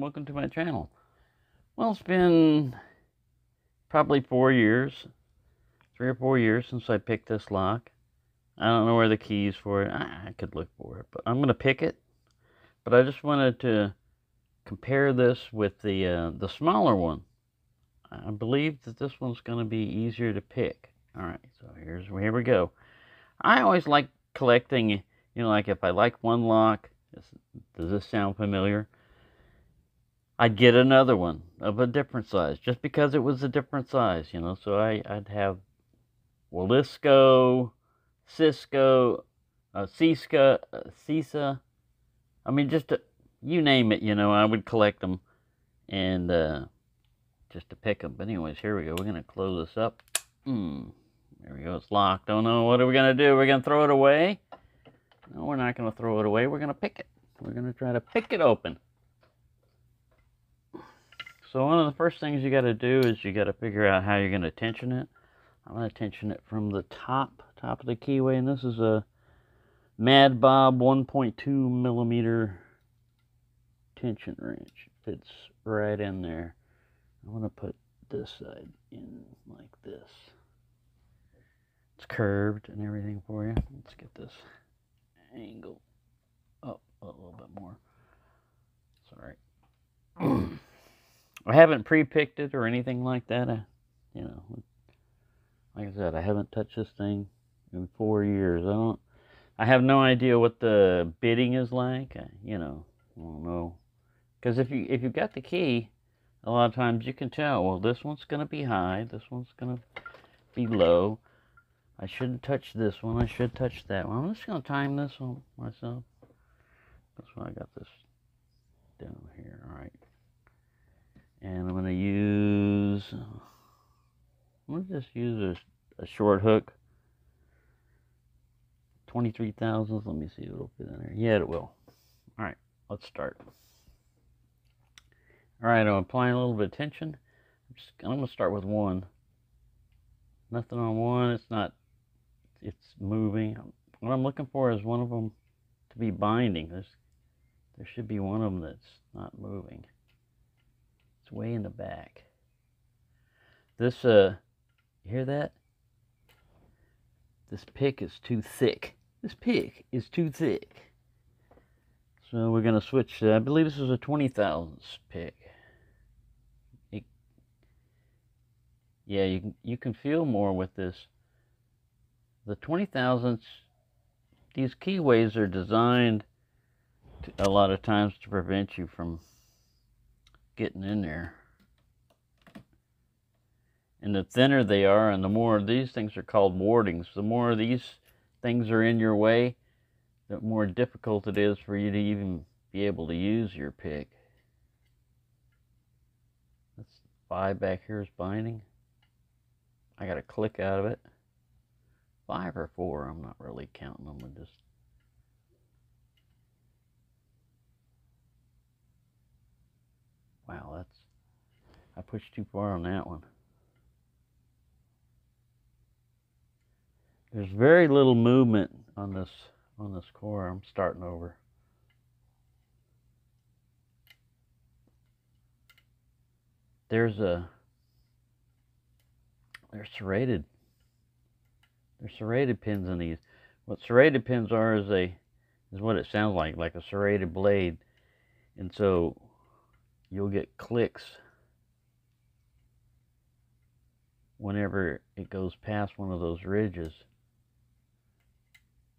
welcome to my channel. Well, it's been probably 4 years, 3 or 4 years since I picked this lock. I don't know where the key is for it. I could look for it, but I'm going to pick it. But I just wanted to compare this with the smaller one. I believe that this one's going to be easier to pick. All right, so here we go. I always like collecting, you know, like if I like one lock, does this sound familiar? I'd get another one of a different size just because it was a different size, you know. So I'd have Walsco, Cisco, CISA. I mean, you name it, you know, I would collect them and just to pick them. But anyways, here we go. We're going to close this up. There we go. It's locked. Oh no, what are we going to do? We're going to throw it away? No, we're not going to throw it away. We're going to pick it. We're going to try to pick it open. So one of the first things you got to do is you got to figure out how you're going to tension it. I'm going to tension it from the top of the keyway, and this is a Mad Bob 1.2 millimeter tension wrench. Fits right in there. I want to put this side in like this. It's curved and everything for you. Let's get this angle up a little bit more. Sorry. I haven't pre-picked it or anything like that. You know, like I said, I haven't touched this thing in 4 years. I have no idea what the bidding is like. You know, I don't know. Because if you got the key, a lot of times you can tell, well, this one's going to be high, this one's going to be low. I shouldn't touch this one, I should touch that one. I'm just going to time this on myself. That's why I got this down here. All right. And I'm going to just use a short hook. 23 thousandths. Let me see if it'll fit in there. Yeah, it will. All right, let's start. All right, I'm applying a little bit of tension. I'm going to start with one. Nothing on one. It's moving. What I'm looking for is one of them to be binding. There should be one of them that's not moving. It's way in the back. This, you hear that? This pick is too thick. This pick is too thick. So we're going to switch. I believe this is a 20 thousandths pick. Yeah, you can feel more with this. The 20 thousandths, these keyways are designed a lot of times to prevent you from getting in there. And the thinner they are, and the more these things are called wardings, the more these things are in your way, the more difficult it is for you to even be able to use your pick. That's 5 back here is binding. I got a click out of it. 5 or 4, I'm not really counting them. Wow, I pushed too far on that one. There's very little movement on this core. I'm starting over. There's serrated pins in these. What serrated pins are is what it sounds like a serrated blade. And so you'll get clicks whenever it goes past one of those ridges.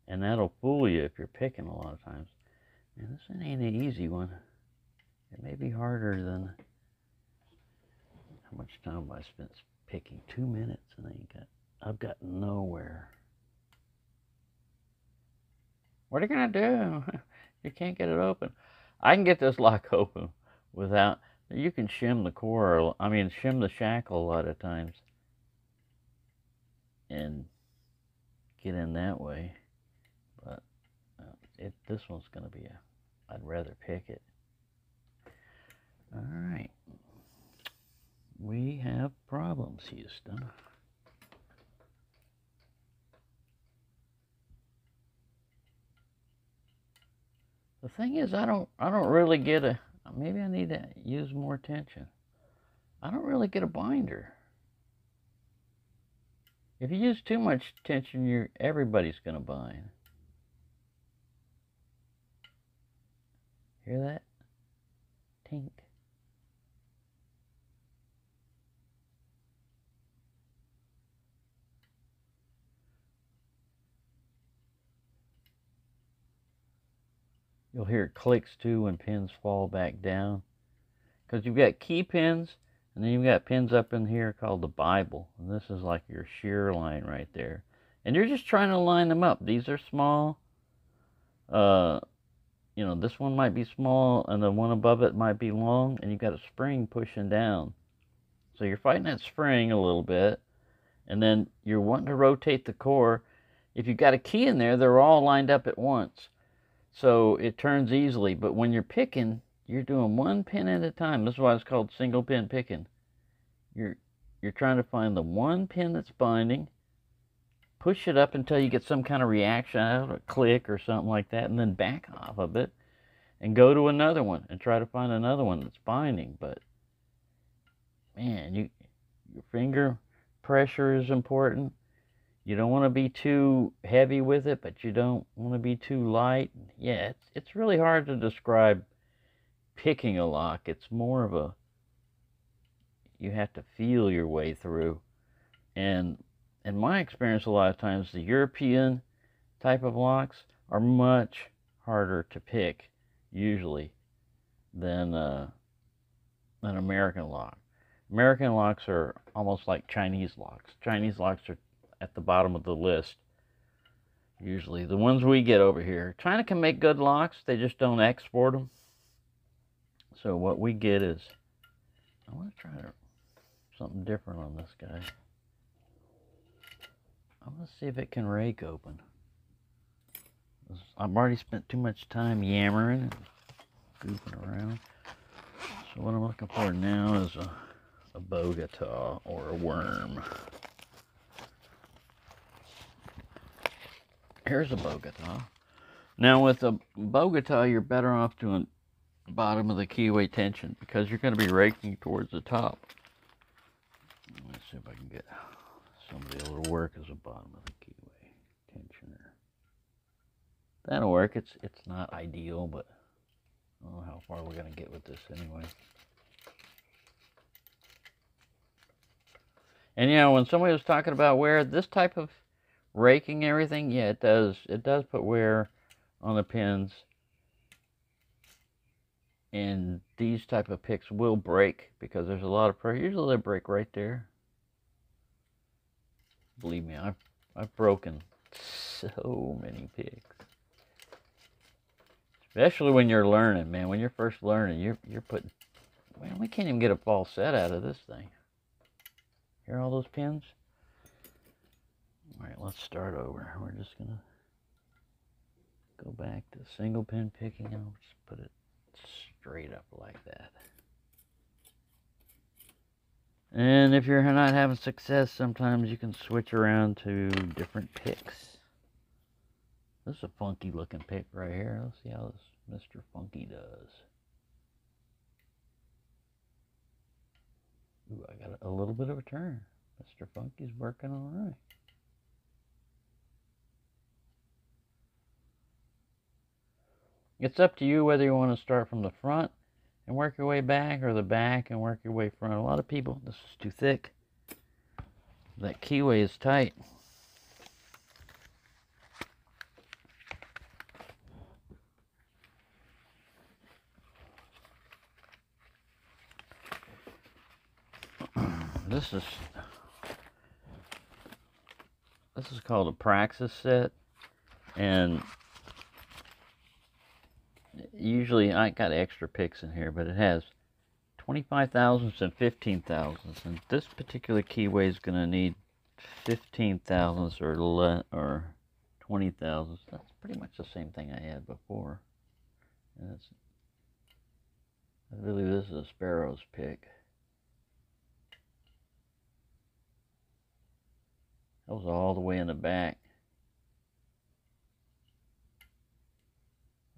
And that'll fool you if you're picking a lot of times. Man, this ain't an easy one. It may be harder than... How much time have I spent picking? 2 minutes, and I've got nowhere. What are you gonna do? You can't get it open. I can get this lock open without... You can shim the core, shim the shackle a lot of times and get in that way. But this one's gonna be I'd rather pick it. All right. We have problems, Houston. The thing is, I don't really get maybe I need to use more tension. I don't really get a binder. If you use too much tension, everybody's going to bind. Hear that? Tink. You'll hear it clicks too when pins fall back down. Because you've got key pins, and then you've got pins up in here called the Bible. And this is like your shear line right there. And you're just trying to line them up. These are small. You know, this one might be small, and the one above it might be long, and you've got a spring pushing down. So you're fighting that spring a little bit, and then you're wanting to rotate the core. If you've got a key in there, they're all lined up at once. So it turns easily, but when you're picking, you're doing one pin at a time. This is why it's called single pin picking. You're trying to find the one pin that's binding, push it up until you get some kind of reaction out, a click or something like that, and then back off of it and go to another one and try to find another one that's binding. But man, your finger pressure is important. You don't want to be too heavy with it, but you don't want to be too light. Yeah, it's really hard to describe picking a lock. It's more of a, you have to feel your way through. And in my experience, a lot of times the European type of locks are much harder to pick, usually, than an American lock. American locks are almost like Chinese locks. Chinese locks are at the bottom of the list, usually. The ones we get over here. China can make good locks, they just don't export them. So what we get is, I want to try something different on this guy. I'm going to see if it can rake open. I've already spent too much time yammering and goofing around. So what I'm looking for now is a Bogota or a worm. Here's a Bogota. Now with a Bogota, you're better off doing the bottom of the keyway tension because you're going to be raking towards the top. Let's see if I can get somebody able to work as a bottom of the keyway tensioner. That'll work. It's not ideal, but I don't know how far we're going to get with this anyway. And you know, when somebody was talking about wear, this type of raking everything, yeah, it does put wear on the pins, and these type of picks will break because there's a lot of pressure. Usually they break right there. Believe me, I've broken so many picks, especially when you're learning, man. When you're first learning, you're putting, man, we can't even get a false set out of this thing. Hear all those pins? All right, let's start over. We're just gonna go back to single pin picking, and I'll just put it straight up like that. And if you're not having success, sometimes you can switch around to different picks. This is a funky looking pick right here. Let's see how this Mr. Funky does. Ooh, I got a little bit of a turn. Mr. Funky's working all right. It's up to you whether you want to start from the front and work your way back, or the back and work your way front. A lot of people, this is too thick. That keyway is tight. This is called a Praxis set, and usually I got extra picks in here, but it has 25 thousandths and 15 thousandths, and this particular keyway is going to need 15 thousandths or 20 thousandths. That's pretty much the same thing I had before. And I believe this is a Sparrow's pick. That was all the way in the back.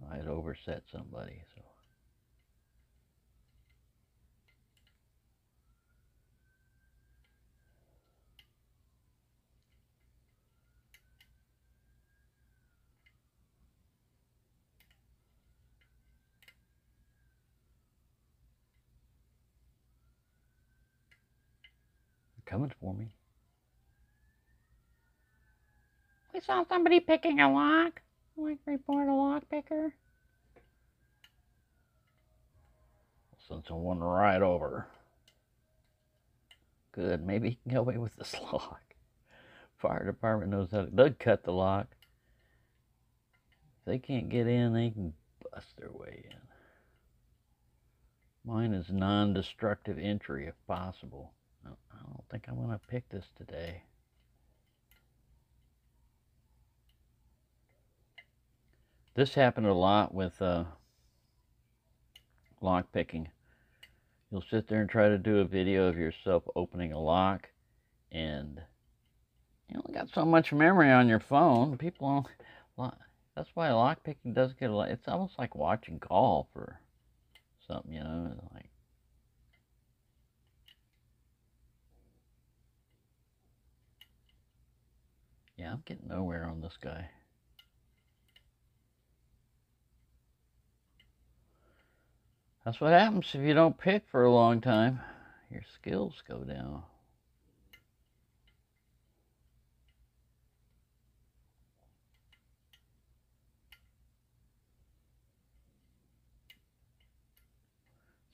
I had overset somebody, so coming for me. We saw somebody picking a lock. I'd like to report a lock picker. Send someone right over. Good, maybe he can help me with this lock. Fire department knows how to. They'll cut the lock. If they can't get in, they can bust their way in. Mine is non-destructive entry if possible. I don't think I'm going to pick this today. This happened a lot with lock picking. You'll sit there and try to do a video of yourself opening a lock, and you only got so much memory on your phone. People don't. That's why lock picking does get a lot. It's almost like watching golf or something, you know, like. Yeah, I'm getting nowhere on this guy. That's what happens if you don't pick for a long time. Your skills go down.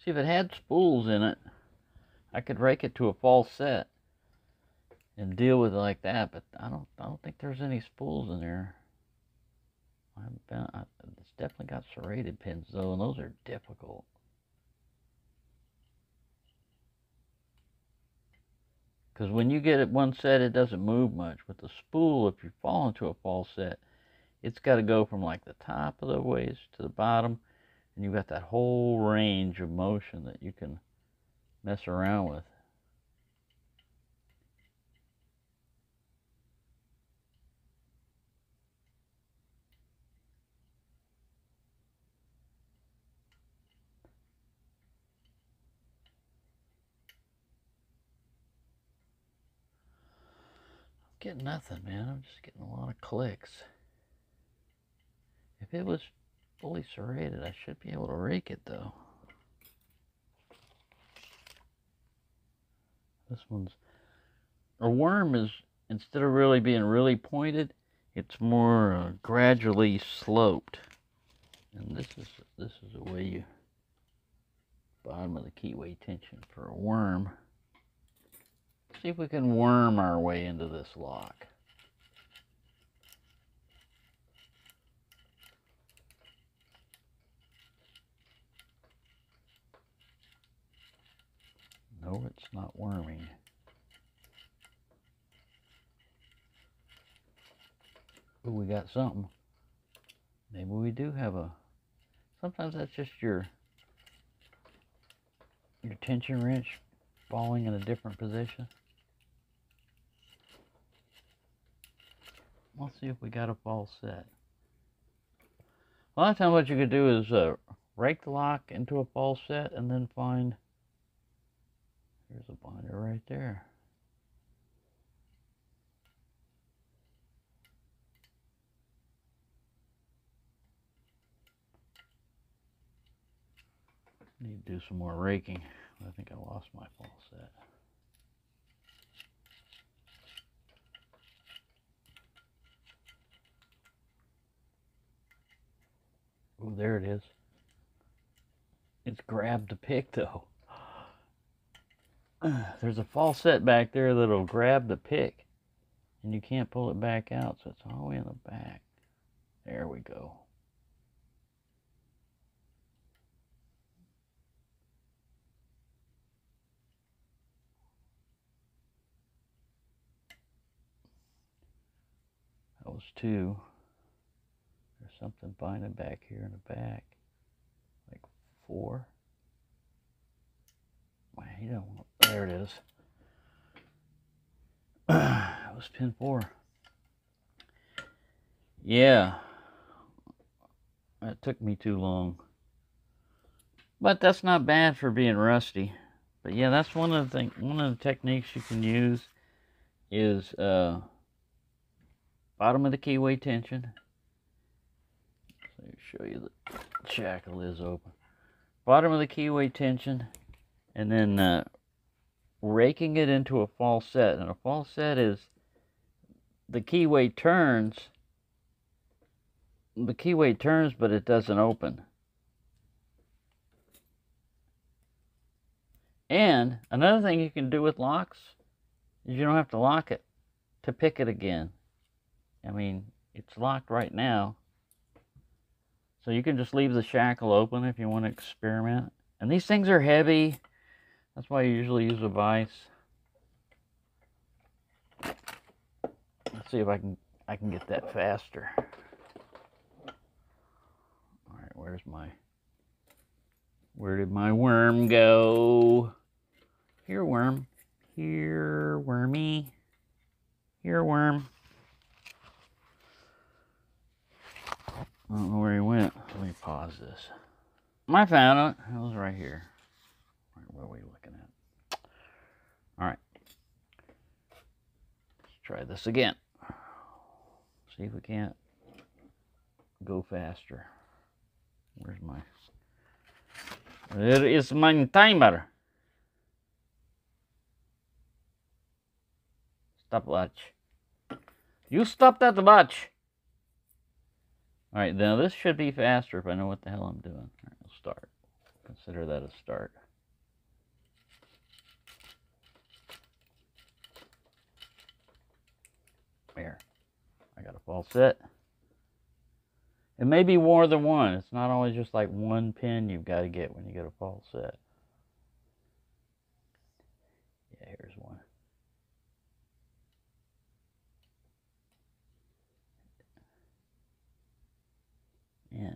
See, if it had spools in it, I could rake it to a false set and deal with it like that, but I don't think there's any spools in there. It's definitely got serrated pins though, and those are difficult. Because when you get it one set, it doesn't move much. With the spool, if you fall into a false set, it's got to go from like the top of the waist to the bottom, and you've got that whole range of motion that you can mess around with. Getting nothing, man. I'm just getting a lot of clicks. If it was fully serrated, I should be able to rake it though. This one's, a worm is, instead of really being really pointed, it's more gradually sloped. And this is the way you, bottom of the keyway tension for a worm. See if we can worm our way into this lock. No, it's not worming. Oh, we got something. Maybe we do have a, sometimes that's just your tension wrench falling in a different position. Let's see if we got a false set. A lot of times what you could do is rake the lock into a false set and then find, here's a binder right there. Need to do some more raking. I think I lost my false set. Oh, there it is. It's grabbed the pick though. There's a false set back there that'll grab the pick and you can't pull it back out, so it's all the way in the back. There we go. That was 2. There's something binding back here in the back. Like 4. Well, you don't want, there it is. That was pin 4. Yeah. That took me too long. But that's not bad for being rusty. But yeah, that's one of the techniques you can use is bottom of the keyway tension. Let me show you the shackle is open. Bottom of the keyway tension, and then raking it into a falset. And a falset is the keyway turns, but it doesn't open. And another thing you can do with locks is you don't have to lock it to pick it again. I mean, it's locked right now. So you can just leave the shackle open if you want to experiment. And these things are heavy. That's why I usually use a vise. Let's see if I can get that faster. All right, where did my worm go? Here, worm. Here, wormy. Here, worm. I don't know where he went. Let me pause this. I found it. It was right here. What are we looking at? All right. Let's try this again. See if we can't go faster. Where's my... There is my timer. Stopwatch. You stop that watch. Alright, now this should be faster if I know what the hell I'm doing. Alright, we'll start. Consider that a start. There. I got a falset. It may be more than one. It's not always just like one pin you've got to get when you get a falset. Yeah, here's one. Yeah.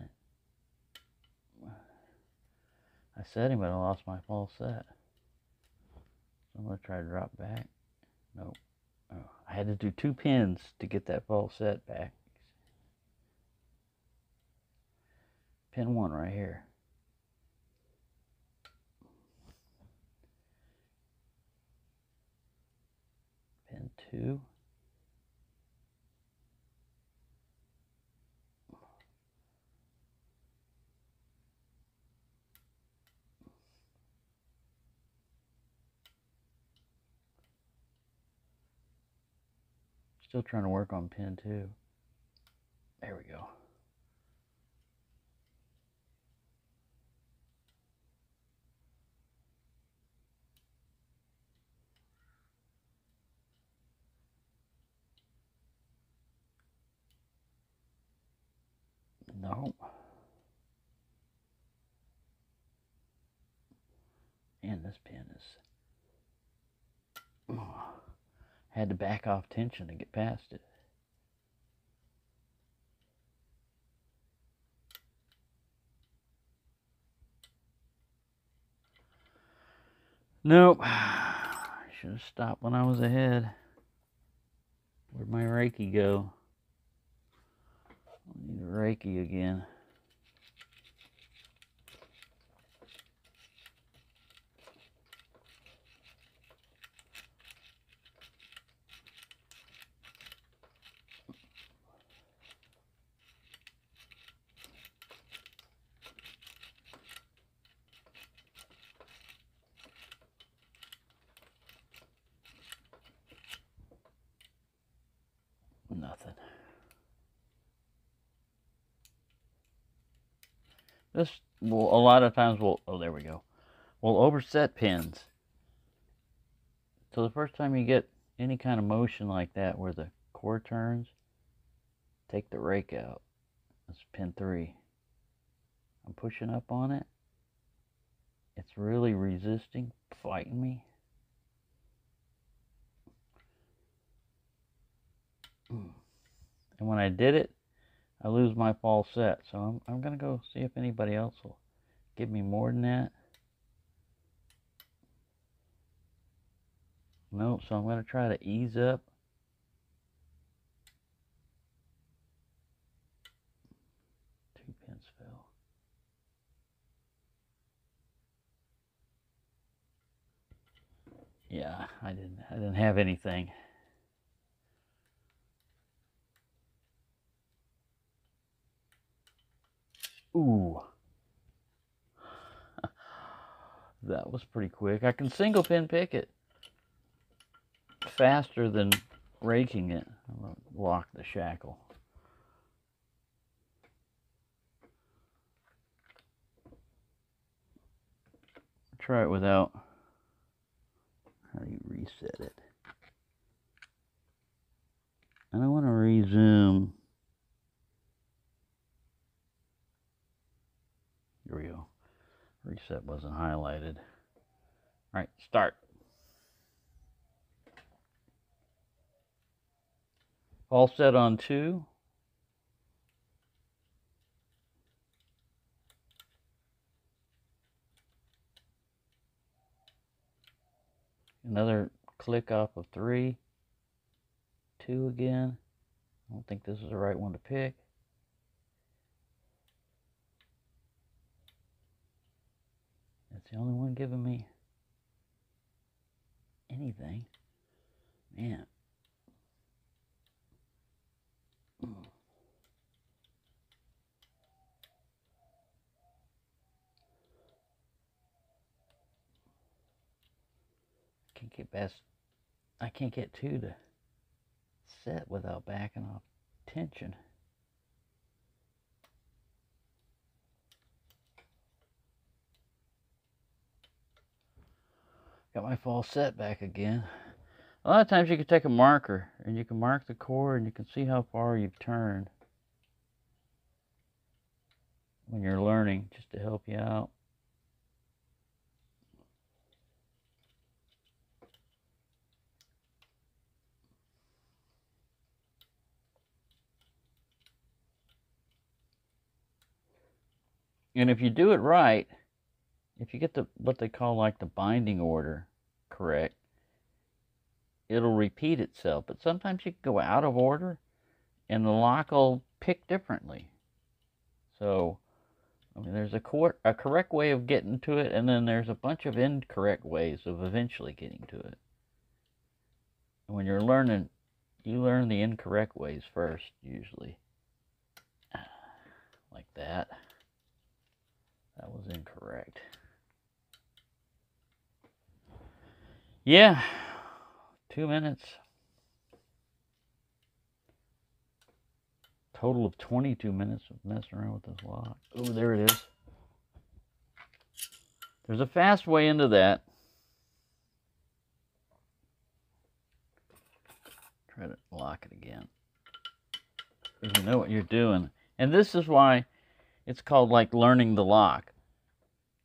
I set him, but I lost my falset. So I'm going to try to drop back. Nope. Oh, I had to do 2 pins to get that falset back. Pin 1 right here. Pin 2. Still trying to work on pin 2. There we go. No. And this pin is... Oh, had to back off tension to get past it. Nope. I should have stopped when I was ahead. Where'd my Reiki go? I need a Reiki again. Nothing. This will, a lot of times will, oh, there we go. We'll overset pins. So the first time you get any kind of motion like that where the core turns, take the rake out. That's pin 3. I'm pushing up on it. It's really resisting, fighting me. And when I did it, I lose my falset. So I'm going to go see if anybody else will give me more than that. No, so I'm going to try to ease up. Two pins fell. Yeah, I didn't have anything. Ooh. That was pretty quick. I can single pin pick it. faster than raking it. I'm going to lock the shackle. Try it without. How do you reset it? And I want to resume. Here we go. Reset wasn't highlighted. All right, start. All set on 2. Another click off of 3. 2 again. I don't think this is the right one to pick. That's the only one giving me anything. Man. I can't get 2 to set without backing off tension. Got my false set back again. A lot of times you can take a marker and you can mark the core and you can see how far you've turned when you're learning, just to help you out. And if you do it right, if you get what they call like the binding order correct, it'll repeat itself. But sometimes you can go out of order and the lock will pick differently. So, I mean, there's a correct way of getting to it, and then there's a bunch of incorrect ways of eventually getting to it. And when you're learning, you learn the incorrect ways first, usually. Like that. That was incorrect. Yeah, 2 minutes. Total of 22 minutes of messing around with this lock. Oh, there it is. There's a fast way into that. Try to lock it again. Because you know what you're doing. And this is why it's called like learning the lock.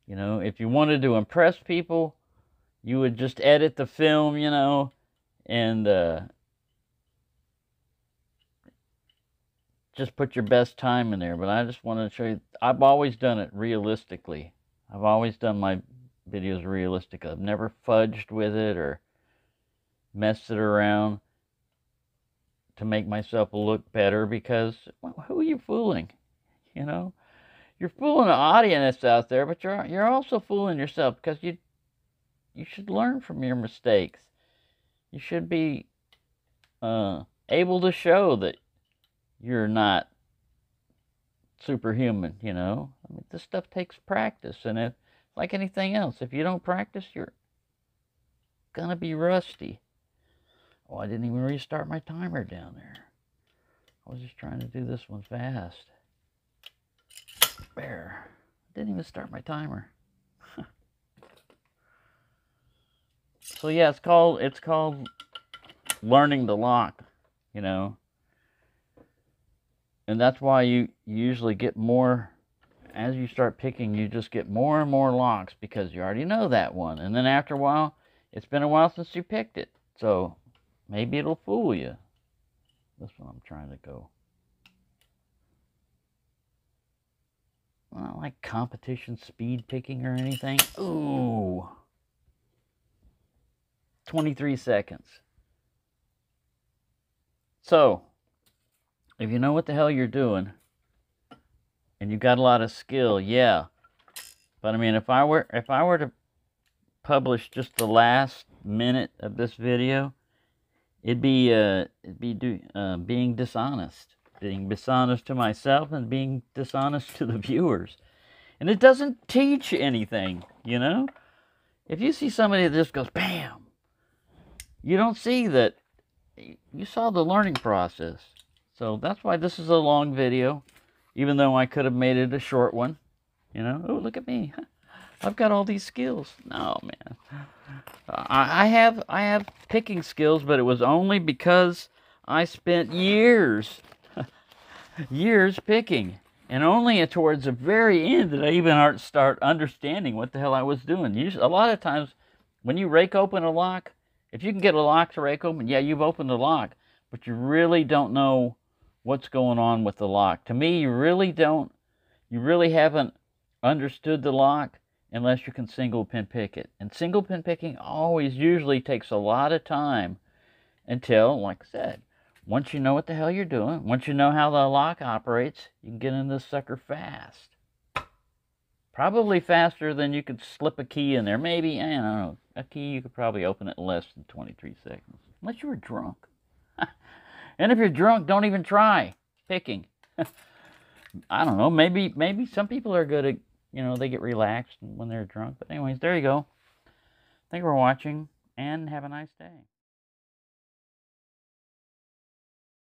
You know, if you wanted to impress people, you would just edit the film, you know, and just put your best time in there. But I just wanted to show you, I've always done it realistically. I've always done my videos realistic. I've never fudged with it or messed it around to make myself look better, because, well, who are you fooling? You know? You're fooling the audience out there, but you're also fooling yourself, because you should learn from your mistakes. You should be able to show that you're not superhuman, you know? I mean, this stuff takes practice, and if, like anything else, if you don't practice, you're gonna be rusty. Oh, I didn't even restart my timer down there. I was just trying to do this one fast. There. Didn't even start my timer. So yeah, it's called learning the lock, you know. And that's why you usually get more, as you start picking, you just get more and more locks, because you already know that one. And then after a while, it's been a while since you picked it. So maybe it'll fool you. This one I'm trying to go. Not like competition speed picking or anything. Ooh. 23 seconds. So, if you know what the hell you're doing, and you've got a lot of skill, yeah. But I mean, if I were to publish just the last minute of this video, it'd be being dishonest. Being dishonest to myself and being dishonest to the viewers. And it doesn't teach anything, you know? If you see somebody that just goes, bam, you don't see that. You saw the learning process. So that's why this is a long video, even though I could have made it a short one. You know, oh, look at me. I've got all these skills. No, man. I have picking skills, but it was only because I spent years picking. And only towards the very end did I even start understanding what the hell I was doing. Usually, a lot of times, when you rake open a lock, if you can get a lock to rake open, yeah, you've opened the lock. But you really don't know what's going on with the lock. To me, you really haven't understood the lock unless you can single pin pick it. And single pin picking always usually takes a lot of time until, like I said, once you know what the hell you're doing, once you know how the lock operates, you can get in this sucker fast. Probably faster than you could slip a key in there. Maybe, I don't know, a key you could probably open it in less than 23 seconds. Unless you were drunk. And if you're drunk, don't even try picking. I don't know, maybe some people are good at, you know, they get relaxed when they're drunk. But anyways, there you go. Thank you for watching, and have a nice day.